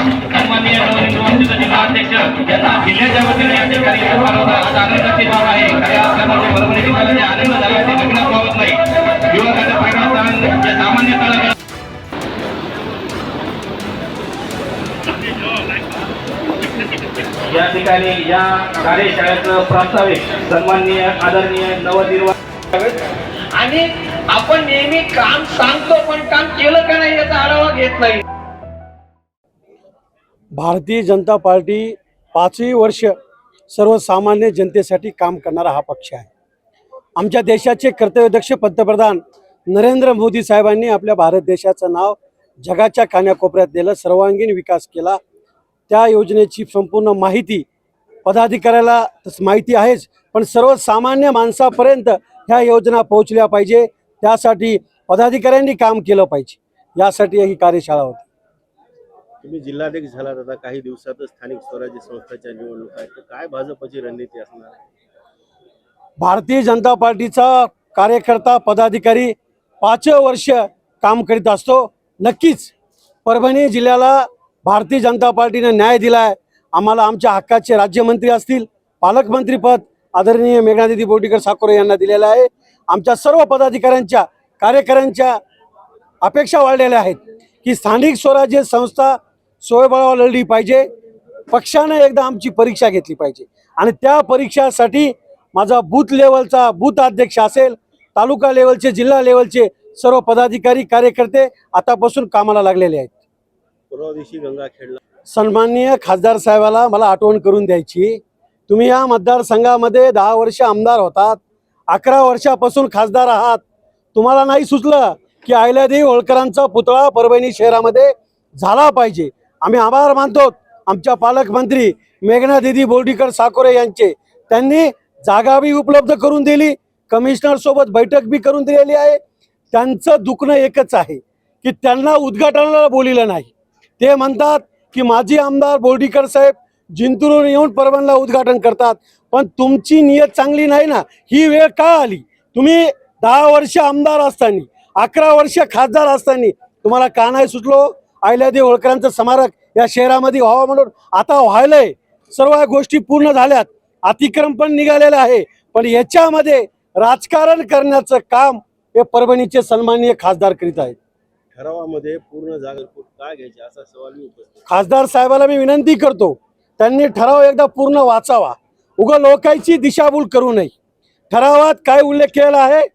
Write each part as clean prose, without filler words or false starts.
सन्माननीय नवनिर्वाचित जिल्हाध्यक्ष यांना जिल्ह्याच्या वतीने या ठिकाणी आज आनंदाची बाब आहे. खऱ्या अर्थाने परभणी जिल्ह्याला आनंद झाला ते लग्नात पावत नाही. युवकांच्या पायगुणास्थान जे सामान्य तळागाळात या ठिकाणी या कार्यशाळेचं प्रास्ताविक सन्माननीय आदरणीय नवनिर्वाचित आणि आपण नेहमी काम सांगतो पण काम केलं का नाही याचा आढावा घेत नाही. भारतीय जनता पार्टी 5ही वर्ष सर्वसामान्य जनतेसाठी काम करणारा हा पक्ष आहे. आमच्या देशाचे कर्तव्यदक्ष पंतप्रधान नरेंद्र मोदी साहेबांनी आपल्या भारत देशाचं नाव जगाच्या कानाकोपऱ्यात दिलं, सर्वांगीण विकास केला. त्या योजनेची संपूर्ण माहिती पदाधिकाऱ्याला माहिती आहेच, पण सर्वसामान्य माणसापर्यंत ह्या योजना पोहोचल्या पाहिजे. त्यासाठी पदाधिकाऱ्यांनी काम केलं पाहिजे. यासाठी ही कार्यशाळा होती. तुम्ही जिल्हाध्यक्ष झालात, आता काही दिवसातच स्थानिक स्वराज्य संस्थांच्या निवडणुका आहेत, तर काय भाजपची रणनीती असणार आहे? भारतीय जनता पार्टीचा कार्यकर्ता पदाधिकारी 5 वर्ष काम करीत असतो. नक्कीच परभणी जिल्ह्याला भारतीय जनता पार्टीने न्याय दिला आहे. आम्हाला आमच्या हक्काचे राज्यमंत्री असतील, पालकमंत्रीपद आदरणीय मेघनादिदी बोर्डीकर साकोरे यांना दिलेलं आहे. आमच्या सर्व पदाधिकाऱ्यांच्या कार्यकर्त्यांच्या अपेक्षा वाढलेल्या आहेत की स्थानिक स्वराज्य संस्था स्वबळावर लढली पाहिजे. पक्षाने एकदा आमची परीक्षा घेतली पाहिजे आणि त्या परीक्षासाठी माझा बूथ लेवलचा बूथ अध्यक्ष असेल, तालुका लेवलचे, जिल्हा लेवलचे सर्व पदाधिकारी कार्यकर्ते आतापासून कामाला लागलेले आहेत. परवा दिवशी गंगाखेडला सन्माननीय खासदार साहेबाला मला आठवण करून द्यायची. तुम्ही या मतदारसंघामध्ये 10 वर्ष आमदार होतात, 11 वर्षापासून खासदार आहात. तुम्हाला नाही सुचलं की अहिल्यादेवी होळकरांचा पुतळा परभणी शहरामध्ये झाला पाहिजे. आम्ही आभार मानतो आमच्या पालकमंत्री मेघनादिदी बोर्डीकर साकोरे यांचे. त्यांनी जागा बी उपलब्ध करून दिली, कमिशनर सोबत बैठक बी करून दिलेली आहे. त्यांचं दुखणं एकच आहे की त्यांना उद्घाटनाला बोलिलं नाही. ते म्हणतात की माजी आमदार बोर्डीकर साहेब जिंतूरून येऊन परभणीला उद्घाटन करतात, पण तुमची नियत चांगली नाही ना. ही वेळ का आली? तुम्ही 10 वर्ष आमदार असताना, 11 वर्ष खासदार असताना तुम्हाला का नाही सुचलो अहिल्यादेवी होळकरांचं स्मारक या शहरामध्ये व्हावं म्हणून? आता व्हायलंय, सर्व गोष्टी पूर्ण झाल्यात, अतिक्रम पण निघालेलं आहे. पण याच्यामध्ये राजकारण करण्याचं काम हे परभणीचे सन्माननीय खासदार करीत आहेत. ठरावामध्ये पूर्ण जागा का घ्यायची असा सवाल मी उपस्थित खासदार साहेबाला मी विनंती करतो, त्यांनी ठराव एकदा पूर्ण वाचावा. उगा लोकांची दिशाभूल करू नये. ठरावात काय उल्लेख केलेला आहे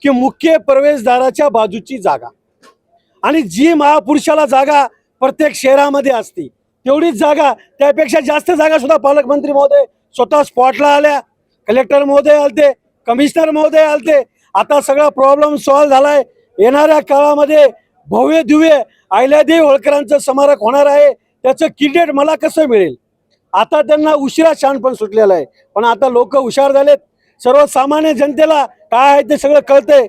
की मुख्य प्रवेशद्वाराच्या बाजूची जागा आणि जी महापुरुषाला जागा प्रत्येक शहरामध्ये असते तेवढीच जागा, त्यापेक्षा जास्त जागा सुद्धा पालकमंत्री महोदय स्वतः स्पॉटला आल्या, कलेक्टर महोदय आलते, कमिशनर महोदय आलते. आता सगळा प्रॉब्लेम सॉल्व्ह झालाय. येणाऱ्या काळामध्ये भव्य दिव्य अहिल्यादेवी होळकरांचं स्मारक होणार आहे. त्याचं क्रेडिट मला कसं मिळेल? आता त्यांना उशिरा शहाणपण सुटलेलं आहे, पण आता लोक हुशार झालेत. सर्वसामान्य जनतेला काय आहे ते सगळं कळतंय.